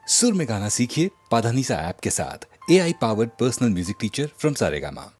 सुर में गाना सीखिए पाधानीसा ऐप के साथ। AI powered personal music teacher from Saregama.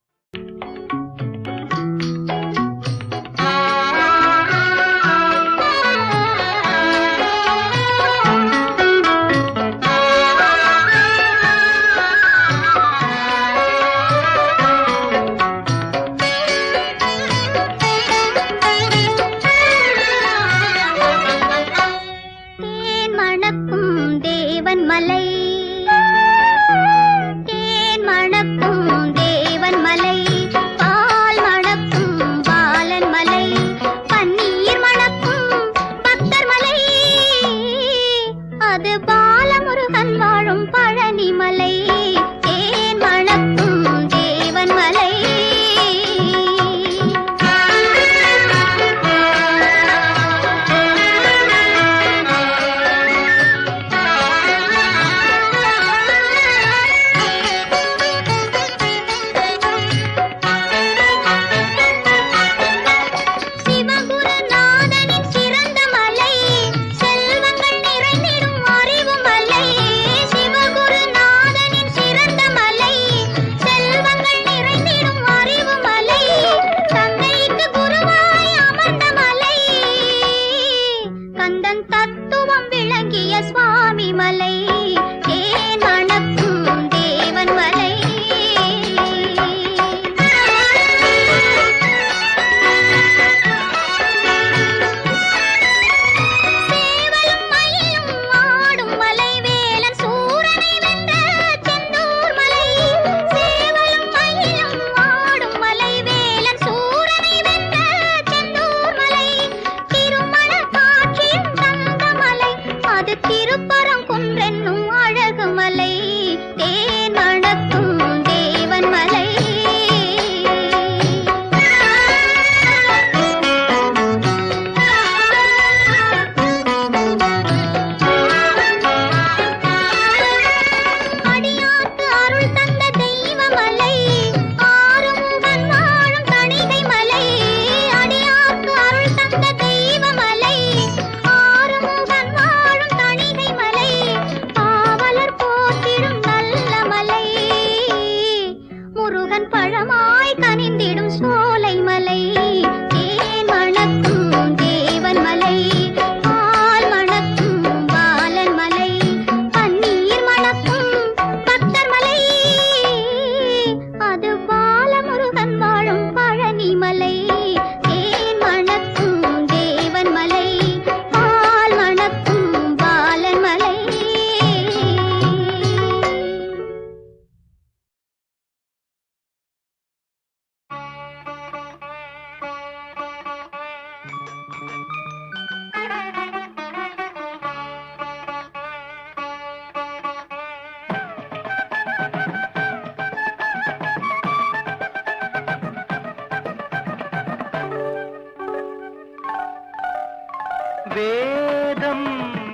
வேதம்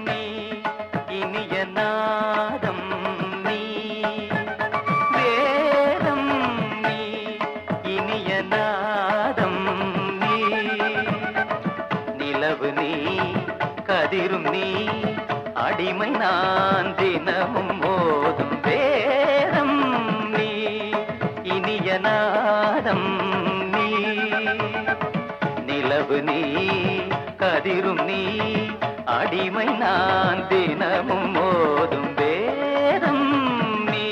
நீ இனிய நாதம் நீ வேதம் நீ இனிய நாதம் நீ நிலவு நீ கதிரும் நீ அடிமை நான் தினமும் மோதும் வேதம் நீ இனிய நாதம் நீ நிலவு நீ கதிரும் நீ அடிமை நான் தினமும் மோதும் வேதம் நீ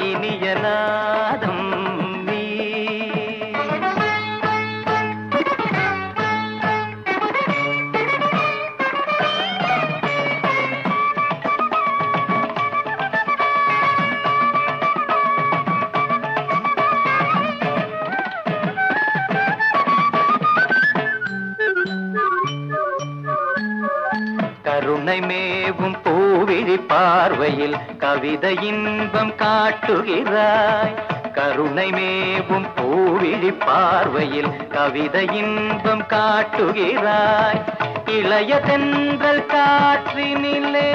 இனிய நாதம் நீ கருணை மேவும் பூவிழி பார்வையில் கவிதை இன்பம் காட்டுகிறாய். கருணை மேவும் பூவிழி பார்வையில் கவிதை இன்பம் காட்டுகிறாய். இளைய தென்றல் காற்றினிலே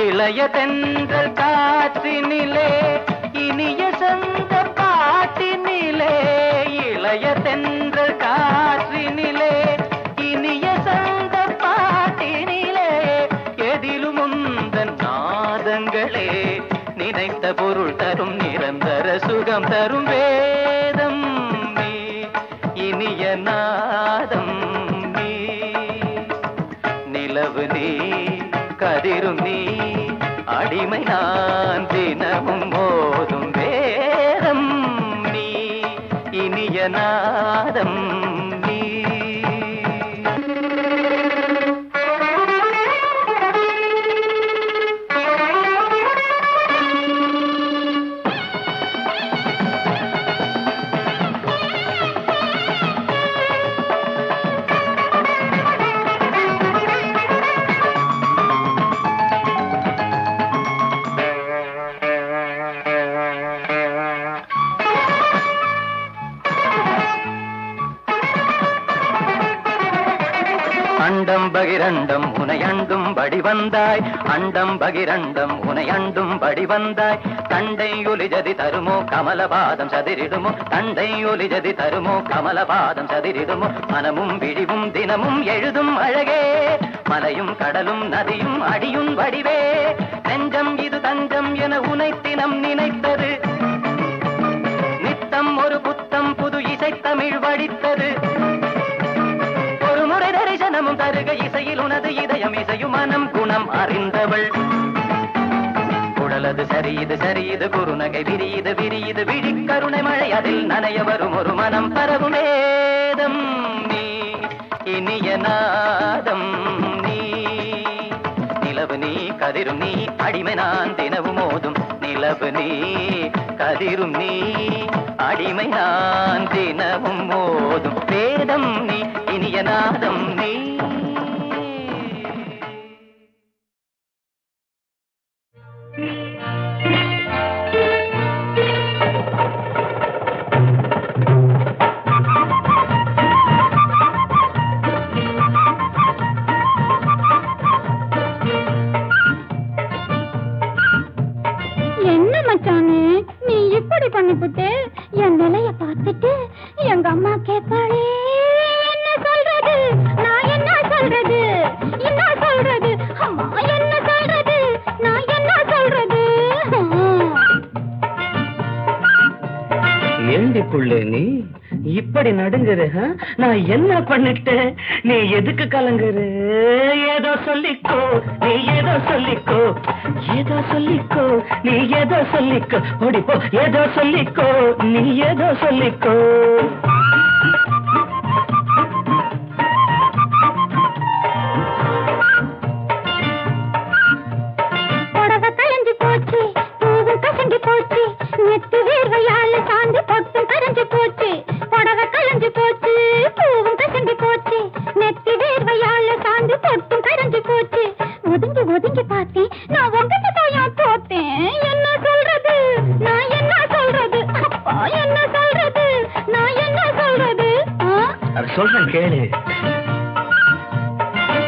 இளைய தென்றல் காற்றினிலே இனிய சொந்த பாட்டினிலே பொருள் தரும் நிரந்தர சுகம் தரும் வேதம் நீ இனிய நாதம் நீ நிலவு நீ கதிரும் நீ அடிமை நான் தினமும் மோதும் வேதம் நீ இனிய நாதம் நீ அண்டம் பகிரண்டம் உனையண்டும் படி வந்தாய் அண்டம் பகிரண்டம் உனையண்டும் படி வந்தாய் தண்டை ஒலிஜதி தருமோ கமலபாதம் சதிரிடுமோ தண்டை ஒலிஜதி தருமோ கமலபாதம் சதிரிடுமோ மனமும் விழிவும் தினமும் எழுதும் அழகே மலையும் கடலும் நதியும் அடியும் வடிவே நெஞ்சம் இது தஞ்சம் என உனை தினம் நினைத்தது நித்தம் ஒரு புத்தம் புது இசைத்தமிழ் வடித்தது தரிசனமும் தருக இசையில் உனது இதயம் இசையும் மனம் குணம் அறிந்தவள் குடலது சரியது சரியது குறுநகை விரியுது விரியுது விழி கருணை மழை அதில் நனைய வரும் ஒரு மனம் பரவும் வேதம் நீ இனிய நாதம் நீ நிலவு நீ கதிரும் நீ அடிமை நான் தினவும் மோதும் நிலவு நீ கதிரும் நீ அடிமை நான் தினமும் மோதும் வேதம் நீ இனிய நாதம் நீ என்ன மச்சானே நீ இப்படி பண்ணிவிட்டு என் நிலைய பார்த்துட்டு எங்க அம்மா கேட்பாளே என்ன சொல்றது நான் என்ன சொல்றது என்ன சொல்றது அம்மா என்ன சொல்றது நான் என்ன சொல்றது ஏண்டிக்குள்ளே நீ இப்படி நடுங்குற நான் என்ன பண்ணிட்டேன் நீ எதுக்கு கலங்குற ஏதோ சொல்லிக்கோ நீ ஏதோ சொல்லிக்கோ ஏதோ சொல்லிக்கோ நீ ஏதோ சொல்லிக்கோ ஓடிப்போ ஏதோ சொல்லிக்கோ நீ ஏதோ சொல்லிக்கோ புடவை கலைஞ்சு போச்சு பூவும் கசங்கி போச்சு நெத்து வேர்வையால சாந்து பொட்டும் கரைஞ்சு போச்சு புடவை கலைஞ்சு போச்சு பூவும் கசங்கி போச்சு நெத்து வேர்வையால சாந்து பொட்டும் கரைஞ்சு போச்சு ஒதுங்கி ஒதுங்கி பார்த்தேன் நான் உங்ககிட்ட தாயா போத்தேன் என்ன சொல்றது நான் என்ன சொல்றது அப்பா என்ன சொல்றது நான் என்ன சொல்றது சொல்றேன் கேளு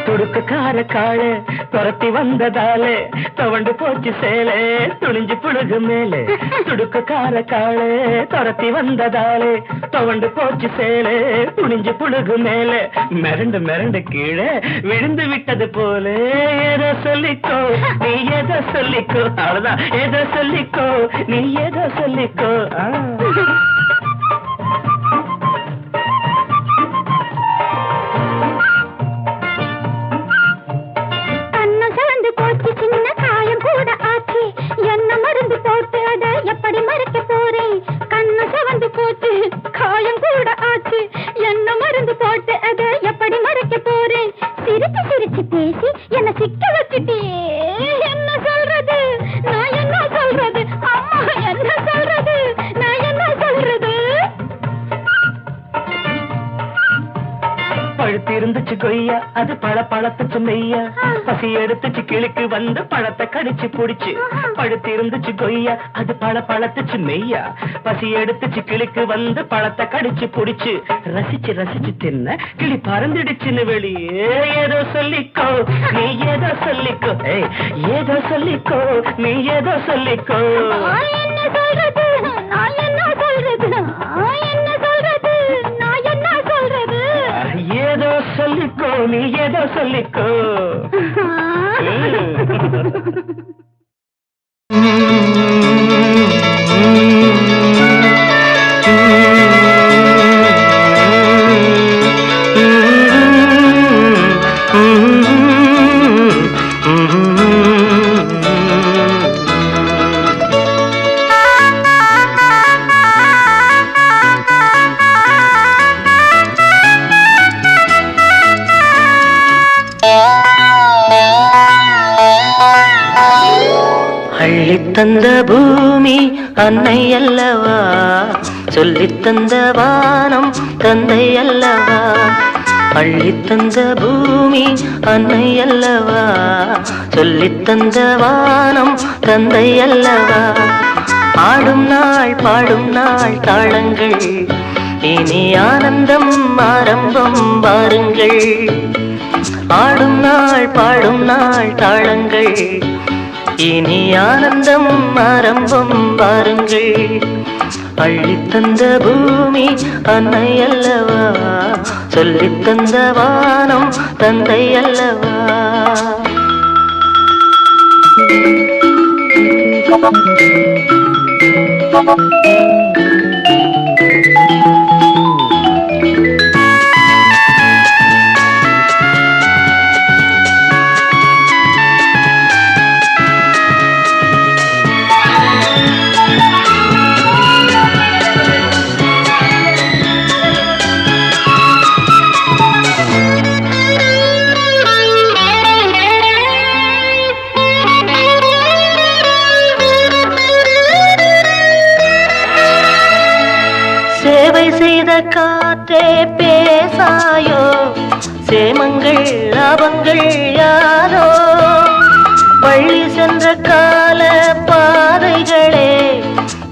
துடுக்குக்கார காளு துரத்தி வந்ததாலே தவண்டு போச்சு சேலே துணிஞ்சு புழுகு மேலே துடுக்குக்கார காளு துரத்தி வந்ததாலே தவண்டு போச்சு சேலே துணிஞ்சு புழுகு மேலே மிரண்டு மிரண்டு கீழே விழுந்து விட்டது போல ஏதோ சொல்லிக்கோ நீ ஏதோ சொல்லிக்கோ அவ்வளவுதான் ஏதோ சொல்லிக்கோ நீ ஏதோ சொல்லிக்கோ சின்ன காயம் கூட ஆச்சு என்ன மருந்து போட்டு அதை எப்படி மறைக்க போறேன் கண்ணு சவந்து போச்சு காயம் கூட ஆச்சு என்ன மருந்து போட்டு அதை எப்படி மறைக்க போறேன் சிரிச்சு சிரிச்சு பேசி என்ன சிக்க வச்சுட்டியே என்ன சொல்றது நான் என்ன சொல்றது அம்மா என்ன சொல்றது நான் என்ன சொல்றது பழுத்து இருந்துச்சு கொய்யா அது பழத்துச்சு மெய்யா பசி எடுத்துச்சு கிளிக்கு வந்து பழத்தை கடிச்சு புடிச்சு பழுத்து இருந்துச்சு கொய்யா அது பழத்துச்சு மெய்யா பசி எடுத்துச்சு கிளிக்கு வந்து பழத்தை கடிச்சு புடிச்சு ரசிச்சு ரசிச்சு தின்ன கிளி பறந்துடுச்சுன்னு வெளியே ஏதோ சொல்லிக்கோ நீ ஏதோ சொல்லிக்கோ ஏதோ சொல்லிக்கோ நீ ஏதோ சொல்லிக்கோ என்ன சொல்றது நான் என்ன சொல்றது என்ன சொல்றது நான் என்ன சொல்றது ஏதோ சொல்லிக்கோ நீ ஏதோ சொல்லிக்கோ Mm-hmm. அள்ளித்தந்த பூமி அன்னை அல்லவா, சொல்லித்தந்த வானம் தந்தை அல்லவா. அள்ளித்தந்த பூமி அன்னை அல்லவா, சொல்லித்தந்த வானம் தந்தை அல்லவா. ஆடும் நாள் பாடும் நாள் தாளங்கள், இனி ஆனந்தம் ஆரம்பம் வாருங்கள். ஆடும் நாள் பாடும் நாள் தாளங்கள், இனி ஆனந்தம் ஆரம்பம் வாருங்கள். அள்ளித்தந்த பூமி அன்னை அல்லவா, சொல்லித்தந்த வானம் தந்தை அல்லவா. சேவை செய்த காற்றே பேசாயோ, சேமங்கள் லாபங்கள் யாரோ. பள்ளி சென்ற கால பாதைகளே,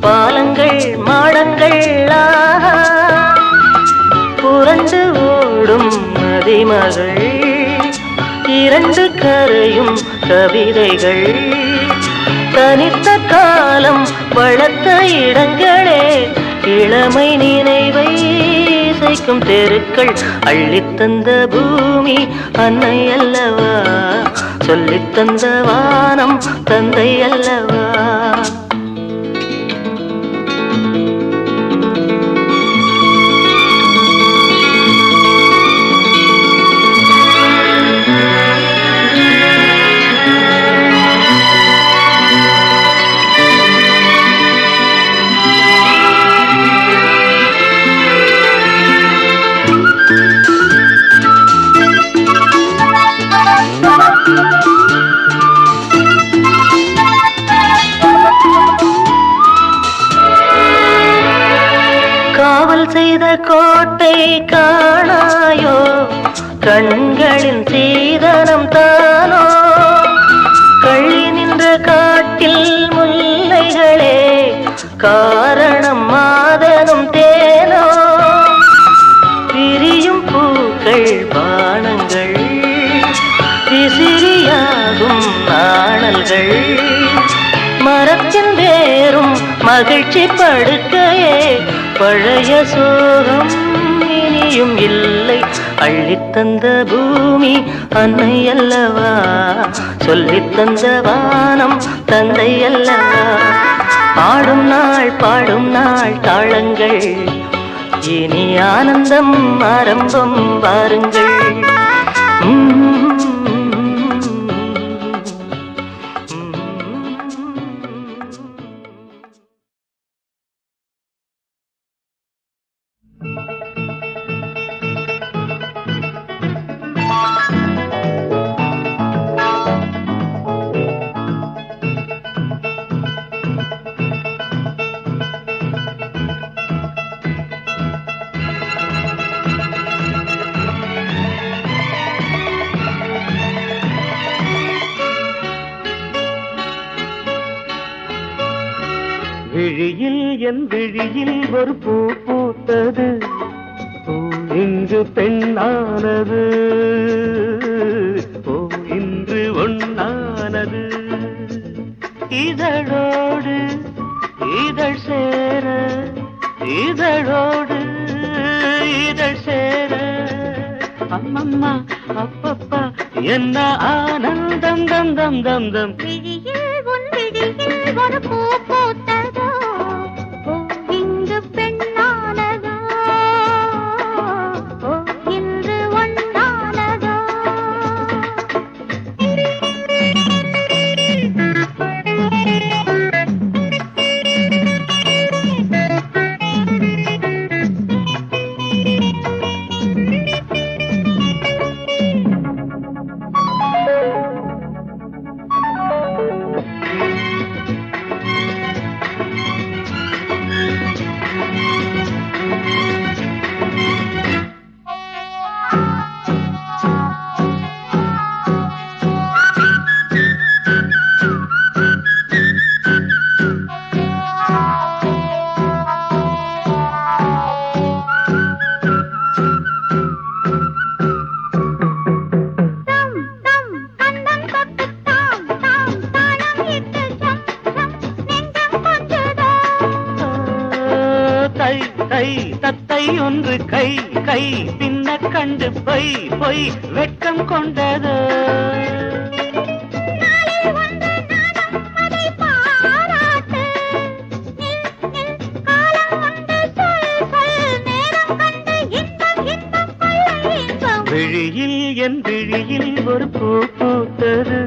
பாலங்கள் மாடங்கள் ஆஹா. புரண்டு ஓடும் நதிமகள், இரண்டு கரையும் கவிதைகள். தனித்த காலம் வளர்த்த இடங்களே, இளமை நினைவை இசைக்கும் தெருக்கள். அள்ளித்தந்த பூமி அன்னை அல்லவா, சொல்லித்தந்த வானம் தந்தை அல்லவா. காவல் செய்த கோட்டை காணாயோ, கண்களின் சீதனம் தானோ. கள்ளி நின்ற காட்டில் முல்லைகளே, காரணம் மாதனும் தேனோ. பிரியும் பூக்கள் பானங்கள், விசிறியாகும் நாணல்கள். மரத்தின் வேறும் மகிழ்ச்சி படுக்கையே, பழைய சோகம் இனியும் இல்லை. அள்ளித்தந்த பூமி அன்னை அல்லவா, சொல்லித்தந்த வானம் தந்தை அல்லவா. ஆடும் நாள் பாடும் நாள் தாளங்கள், இனி ஆனந்தம் ஆரம்பம் வாருங்கள். விழியில் என் விழியில் ஒரு பூ பூத்தது, பூ இன்று பெண்ணானது, பூ இன்று ஒண்ணானது. இதழோடு இதழ் சேர, இதழோடு இதழ் சேர. அம்மம்மா அப்பப்பா என்ன ஆனந்தம் தம் தம் தம் தம். விழியில் உன் விழியில் ஒரு பூ பூத்ததோ, பூ இங்கு பெண்ணானதோ, பூ இன்று ஒண்ணானதோ. தை தை தத்தை ஒன்று கை கை பின்ன கண்டு பொய் பொய் வெட்கம் கொண்டதோ விழியில் என் விழியில் ஒரு பூ பூத்தது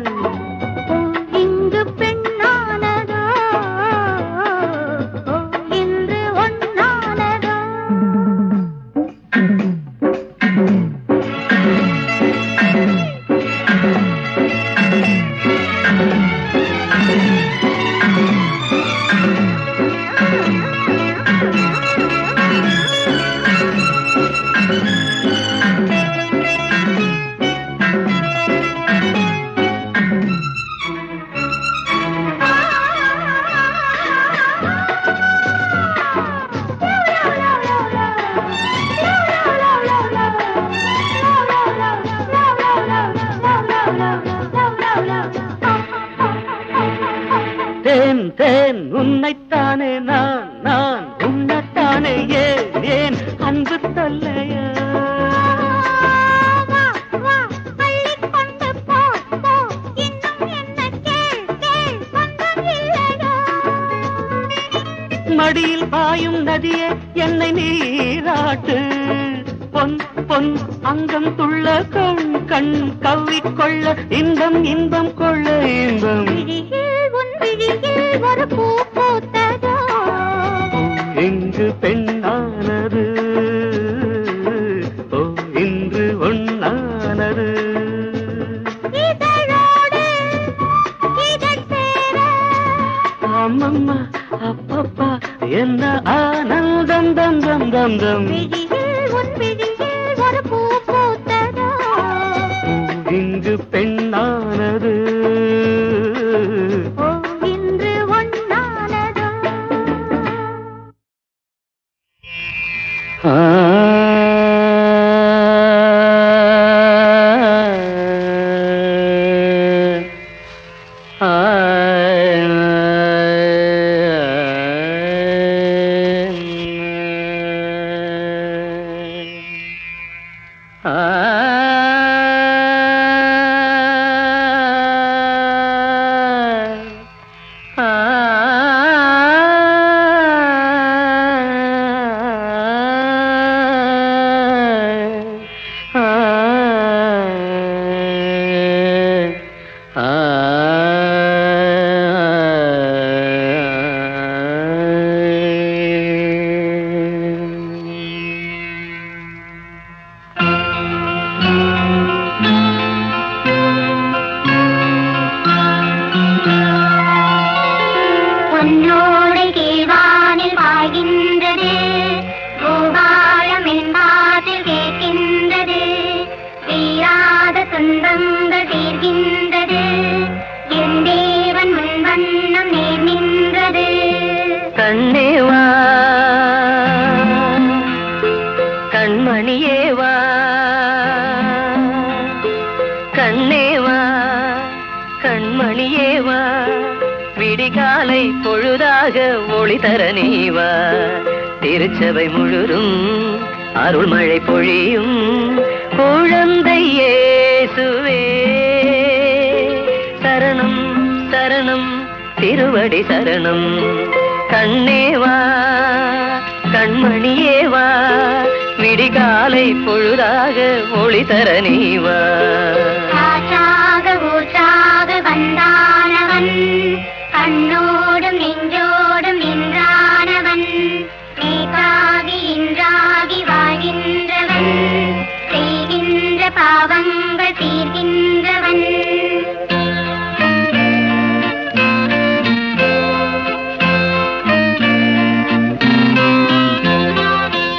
இங்கு பெண்ணானதோ இன்று ஒன்னானதோ தேன் தேன் உன்னைத்தானே நான் நான் உன்னைத்தானே ஏன் ஏன் அன்பு தொல்லையா மடியில் பாயும் நதியே என்னை நீராட்டு பொன் பொன் அங்கம் துள்ள கண் கண் கவ்விக்கொள்ள இன்பம் இன்பம் கொள்ள இன்பம் ஒரு பூ பூத்ததோ இங்கு பெண்ணானது ஓ இன்று ஒன்னானது இதழோடு இதழ் சேர அம்மம்மா அப்பப்பா என்ன ஆனந்தம் தம் தம் தம் தம் விழியில் ஒரு பூ பூத்ததோ இங்கு பெண்ணானது இன்று ஒன்னானதோ பொன்னோடை கீழ்வானில் பாய்கின்றது பூபாலம் என் காதில் கேட்கின்றது தீராத துன்பங்கள் தீர்கின்றது என் தேவன் முன் வண்ணம் நேர் நின்றது கண்ணேவா கண்மணியேவா கண்ணேவா கண்மணியேவா விடிகாலை பொழுதாக ஒளி தர நீவா திருச்சபை முழுதும் அருள்மழை பொழியும் குழந்தை இயேசுவே சரணம் சரணம் திருவடி சரணம் கண்ணேவா கண்மணியேவா விடிகாலை பொழுதாக ஒளி தர நீவா காற்றாக ஊற்றாக வந்தானவன் கண்ணோடும் நெஞ்சோடும் நின்றானவன் நேற்றாகி இன்றாகி வாழ்கின்றவன் செய்கின்ற பாவங்கள் தீர்கின்றவன்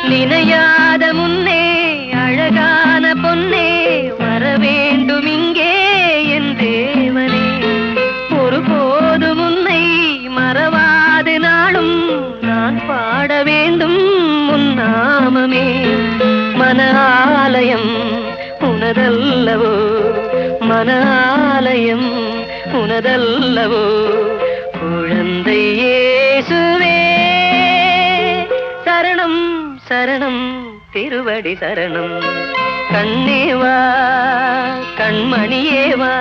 நினையாத முன்னே அழகான பொன்னே வர வேண்டும் இங்கே என் தேவனே ஒருபோது முன்னை மறவாது நாளும் நான் பாட வேண்டும் உன் நாமமே மன ஆலயம் உனதல்லவோ மன ஆலயம் உனதல்லவோ குழந்தை இயேசுவே சரணம் சரணம் திருவடி சரணம். கண்ணேவா கண்மணியேவா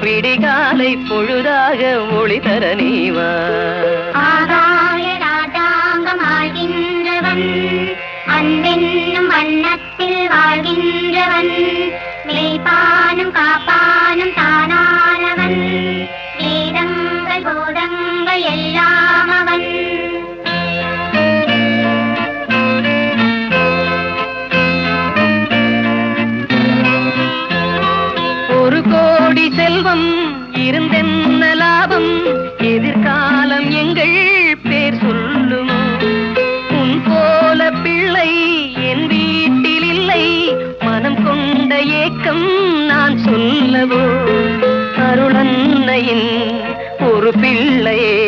விடிகாலை பொழுதாக ஒளி தர நீவா. ஆகாய ராஜாங்கம் ஆழ்கின்றவன், அன்பென்னும் வண்ணத்தில் வாழ்கின்றவன், மேய்ப்பானும் காப்பானும் தானானவன், வேதங்கள் போதங்கள் எல்லாம் அவன். ஒரு கோடி செல்வம் இருந்தென்ன லாபம், எதிர்காலம் எங்கள் பேர் சொல்லுமோ. உன் போல பிள்ளை என் வீட்டில் இல்லை, மனம் கொண்ட ஏக்கம் நான் சொல்லவோ. அருளன்னையின் ஒரு பிள்ளையே,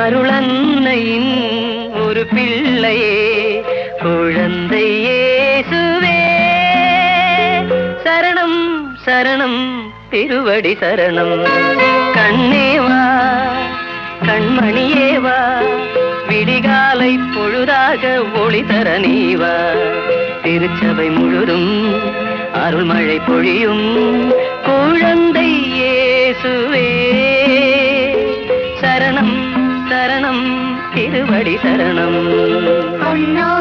அருளன்னையின் ஒரு பிள்ளையே, குழந்தை இயேசுவே. சரணம் சரணம் திருவடி சரணம். கண்ணேவா கண்மணியேவா விடிகாலை பொழுதாக ஒளி தர நீவா. திருச்சபை முழுதும் அருள்மழை பொழியும் குழந்தை இயேசுவே. சரணம் சரணம் திருவடி சரணம். பொன்னோ